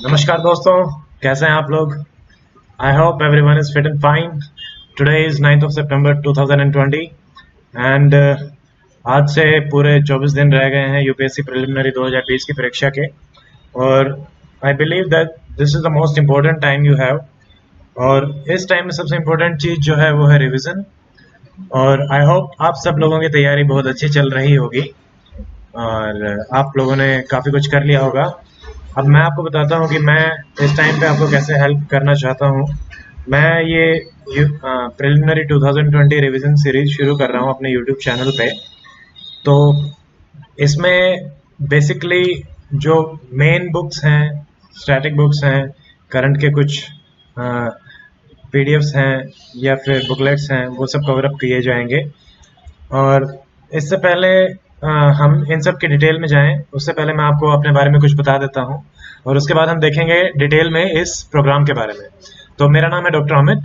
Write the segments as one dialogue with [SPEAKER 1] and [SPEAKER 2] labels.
[SPEAKER 1] नमस्कार दोस्तों, कैसे हैं आप लोग? I hope everyone is fit and fine. Today is 9th of September 2020 and आज से पूरे 24 दिन रह गए हैं यूपीएससी प्रिलिमिनरी 2020 की परीक्षा के। और आई believe that this is the most important time you have. और इस टाइम में सबसे इम्पोर्टेंट चीज़ जो है वो है रिवीजन। और आई होप आप सब लोगों की तैयारी बहुत अच्छी चल रही होगी और आप लोगों ने काफ़ी कुछ कर लिया होगा। अब मैं आपको बताता हूँ कि मैं इस टाइम पे आपको कैसे हेल्प करना चाहता हूँ। मैं ये प्रिलिमिनरी 2020 रिवीजन सीरीज शुरू कर रहा हूँ अपने यूट्यूब चैनल पे। तो इसमें बेसिकली जो मेन बुक्स हैं, स्टैटिक बुक्स हैं, करंट के कुछ पीडीएफ्स हैं या फिर बुकलेट्स हैं, वो सब कवर अप किए जाएंगे। और इससे पहले हम इन सब की डिटेल में जाएं, उससे पहले मैं आपको अपने बारे में कुछ बता देता हूं और उसके बाद हम देखेंगे डिटेल में इस प्रोग्राम के बारे में। तो मेरा नाम है डॉक्टर अमित।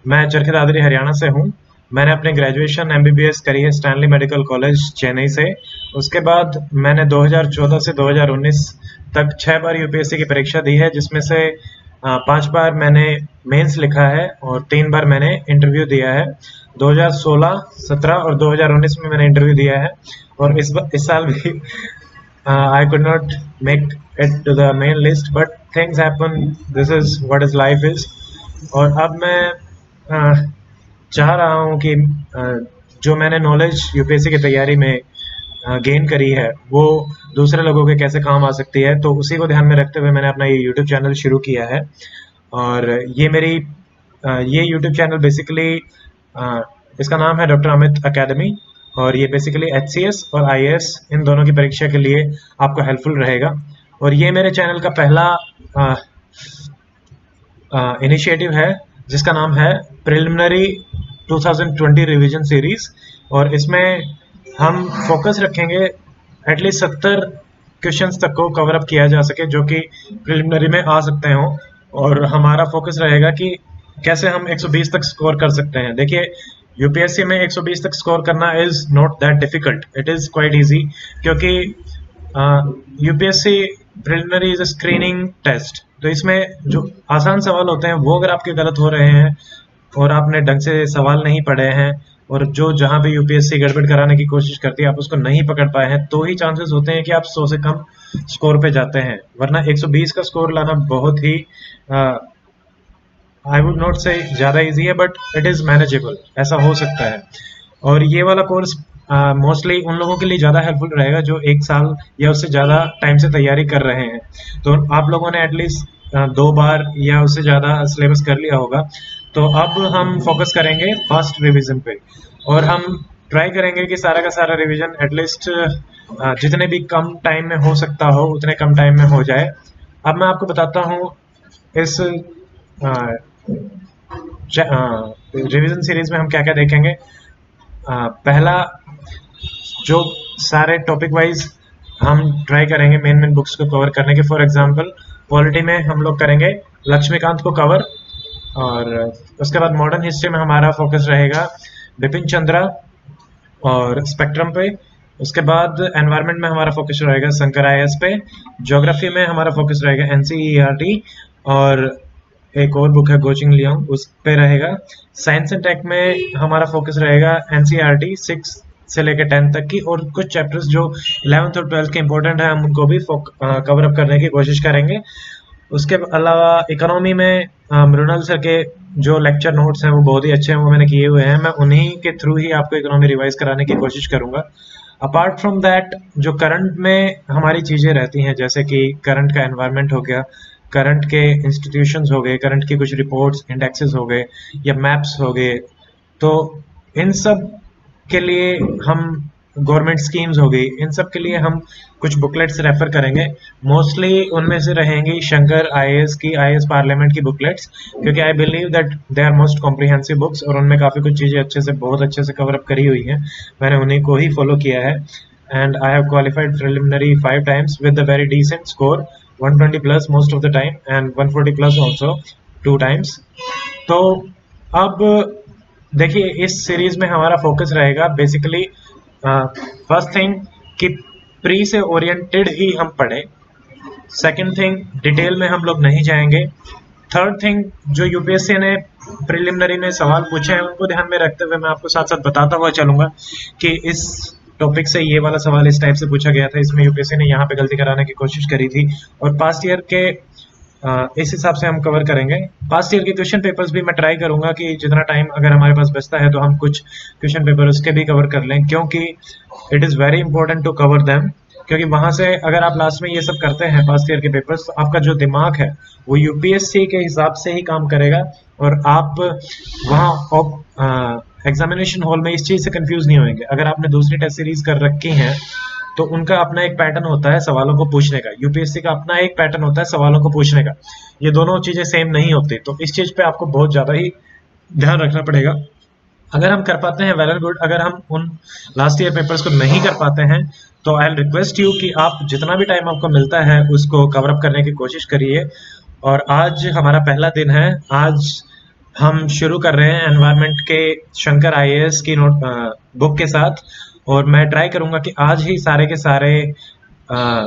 [SPEAKER 1] मैं चरखी दादरी हरियाणा से हूं। मैंने अपनी ग्रेजुएशन एमबीबीएस करी है स्टैनली मेडिकल कॉलेज चेन्नई से। उसके बाद मैंने 2014 से 2019 तक 6 बार यूपीएससी की परीक्षा दी है, जिसमें से 5 बार मैंने मेंस लिखा है और 3 बार मैंने इंटरव्यू दिया है। 2016, 17 और 2019 में मैंने इंटरव्यू दिया है। और इस साल भी I could not make it to the main list, but things happen, this is what is life is. और अब मैं चाह रहा हूँ कि जो मैंने नॉलेज यूपीएससी की तैयारी में गेन करी है वो दूसरे लोगों के कैसे काम आ सकती है, तो उसी को ध्यान में रखते हुए मैंने अपना ये यूट्यूब चैनल शुरू किया है। और ये यूट्यूब चैनल बेसिकली इसका नाम है डॉक्टर अमित अकेडमी। और ये बेसिकली एचसीएस और आईएएस इन दोनों की परीक्षा के लिए आपको हेल्पफुल रहेगा। और ये मेरे चैनल का पहला इनिशिएटिव है जिसका नाम है प्रिलिमिनरी 2020 रिवीजन सीरीज। और इसमें हम फोकस रखेंगे एटलीस्ट 70 क्वेश्चंस तक को कवर अप किया जा सके जो कि प्रिलिमिनरी में आ सकते हो। और हमारा फोकस रहेगा कि कैसे हम 120 तक स्कोर कर सकते हैं। देखिए, यूपीएससी में 120 तक स्कोर करना is not that difficult, it is quite easy. क्योंकि UPSC preliminary is a screening test, तो इसमें जो आसान सवाल होते हैं वो अगर आपके गलत हो रहे हैं और आपने ढंग से सवाल नहीं पढ़े हैं और जो जहां पे यूपीएससी गड़बड़ कराने की कोशिश करती है आप उसको नहीं पकड़ पाए हैं, तो ही चांसेस होते हैं कि आप 100 से कम स्कोर पे जाते हैं। वरना 120 का स्कोर लाना बहुत ही आई वुड नॉट से ज़्यादा इजी है, बट इट इज़ मैनेजेबल, ऐसा हो सकता है। और ये वाला कोर्स मोस्टली उन लोगों के लिए ज़्यादा हेल्पफुल रहेगा जो 1 साल या उससे ज़्यादा टाइम से तैयारी कर रहे हैं। तो आप लोगों ने एटलीस्ट 2 बार या उससे ज़्यादा सिलेबस कर लिया होगा। तो अब हम फोकस करेंगे फास्ट रिवीजन पे और हम ट्राई करेंगे कि सारा का सारा रिवीजन एटलीस्ट जितने भी कम टाइम में हो सकता हो उतने कम टाइम में हो जाए। अब मैं आपको बताता हूँ इस रिवीजन सीरीज में हम क्या क्या देखेंगे। पहला, जो सारे टॉपिक वाइज हम ट्राई करेंगे मेन मेन बुक्स को कवर करने के। फॉर एग्जांपल, पॉलिटी में हम लोग करेंगे लक्ष्मीकांत को कवर। और उसके बाद मॉडर्न हिस्ट्री में हमारा फोकस रहेगा बिपिन चंद्रा और स्पेक्ट्रम पे। उसके बाद एनवायरनमेंट में हमारा फोकस रहेगा शंकर आईएएस पे। ज्योग्राफी में हमारा फोकस रहेगा एनसीईआरटी और एक और बुक है गोचिंग लियोंग, उस पे रहेगा। साइंस एंड टेक में हमारा फोकस रहेगा एनसीईआरटी 6 से लेकर 10 तक की, और कुछ चैप्टर्स जो 11th और 12th के इंपॉर्टेंट है हम उनको भी कवर अप करने की कोशिश करेंगे। उसके अलावा इकोनॉमी में मृणाल सर के जो लेक्चर नोट्स हैं वो बहुत ही अच्छे हैं, वो मैंने किए हुए हैं। मैं उन्हीं के थ्रू ही आपको इकोनॉमी रिवाइज कराने की कोशिश करूंगा। अपार्ट फ्रॉम दैट, जो करंट में हमारी चीज़ें रहती हैं जैसे कि करंट का एनवायरनमेंट हो गया, करंट के इंस्टीट्यूशंस हो गए, करंट की कुछ रिपोर्ट्स इंडेक्सेस हो गए या मैप्स हो गए, तो इन सब के लिए हम गवर्नमेंट स्कीम्स हो गई, इन सब के लिए हम कुछ बुकलेट्स रेफर करेंगे। मोस्टली उनमें से रहेंगी शंकर आईएएस की, आईएएस पार्लियामेंट की बुकलेट्स, क्योंकि I believe that they are most comprehensive books और उनमें काफ़ी कुछ चीज़ें अच्छे से, बहुत अच्छे से कवर अप करी हुई हैं। मैंने उन्हीं को ही फॉलो किया है and I have qualified preliminary 5 times with a very decent score, 120 plus most of the time and 140 plus also 2 times। तो अब देखिए, इस सीरीज में हमारा फोकस रहेगा बेसिकली फर्स्ट थिंग कि प्री से ओरिएंटेड ही हम पढ़ें। सेकंड थिंग, डिटेल में हम लोग नहीं जाएंगे। थर्ड थिंग, जो यूपीएससी ने प्रिलिमिनरी में सवाल पूछे हैं उनको ध्यान में रखते हुए मैं आपको साथ साथ बताता हुआ चलूंगा कि इस टॉपिक से ये वाला सवाल इस टाइप से पूछा गया था, इसमें यूपीएससी ने यहाँ पे गलती कराने की कोशिश करी थी, और पास्ट ईयर के इस हिसाब से हम कवर करेंगे। पास्ट ईयर के क्वेश्चन पेपर्स भी मैं ट्राई करूंगा कि जितना टाइम अगर हमारे पास बचता है तो हम कुछ क्वेश्चन पेपर उसके भी कवर कर लें, क्योंकि it is very important to cover them. क्योंकि वहां से अगर आप लास्ट में ये सब करते हैं पास्ट ईयर के पेपर्स, तो आपका जो दिमाग है वो यूपीएससी के हिसाब से ही काम करेगा, और आप वहाँ एग्जामिनेशन हॉल में इस चीज़ से कंफ्यूज नहीं होंगे। अगर आपने दूसरी टेस्ट सीरीज कर रखी हैं तो उनका अपना एक पैटर्न होता है सवालों को पूछने का, यूपीएससी का अपना एक पैटर्न होता है सवालों को पूछने का, ये दोनों चीज़ें सेम नहीं होती। तो इस चीज़ पे आपको बहुत ज़्यादा ही ध्यान रखना पड़ेगा। अगर हम कर पाते हैं वेल एंड गुड, अगर हम उन लास्ट ईयर पेपर्स को नहीं कर पाते हैं तो आई रिक्वेस्ट यू कि आप जितना भी टाइम आपको मिलता है उसको कवर अप करने की कोशिश करिए। और आज हमारा पहला दिन है, आज हम शुरू कर रहे हैं एनवायरनमेंट के शंकर आईएएस की नोट बुक के साथ, और मैं ट्राई करूंगा कि आज ही सारे के सारे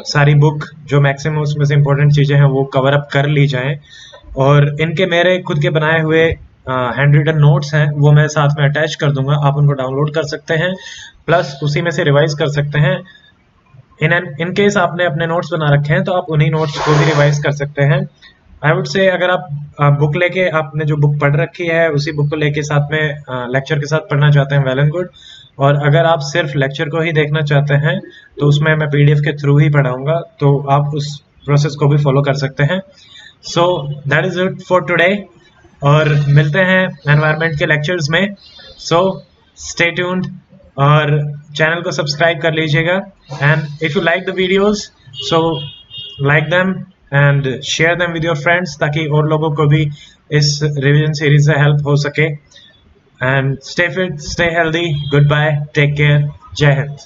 [SPEAKER 1] सारी बुक जो मैक्सिमम उसमें से इम्पोर्टेंट चीज़ें हैं वो कवर अप कर ली जाएं। और इनके मेरे खुद के बनाए हुए हैंड रिटन नोट्स हैं वो मैं साथ में अटैच कर दूंगा, आप उनको डाउनलोड कर सकते हैं, प्लस उसी में से रिवाइज कर सकते हैं। इन केस आपने अपने नोट्स बना रखे हैं तो आप उन्हीं नोट्स को भी रिवाइज कर सकते हैं। आई वुड से अगर आप बुक लेके आपने जो बुक पढ़ रखी है उसी बुक को लेके साथ में लेक्चर के साथ पढ़ना चाहते हैं, वेल एंड गुड। और अगर आप सिर्फ लेक्चर को ही देखना चाहते हैं तो उसमें मैं पीडीएफ के थ्रू ही पढ़ाऊंगा, तो आप उस प्रोसेस को भी फॉलो कर सकते हैं। So that is it for today, और मिलते हैं एनवायरनमेंट के लेक्चर्स में। सो स्टे ट्यून्ड और चैनल को सब्सक्राइब कर लीजिएगा, and if you like the videos so like them and share them with your friends, ताकि और लोगों को भी इस रिवीजन सीरीज से हेल्प हो सके। And stay fit, stay healthy, good bye, take care, जय हिंद।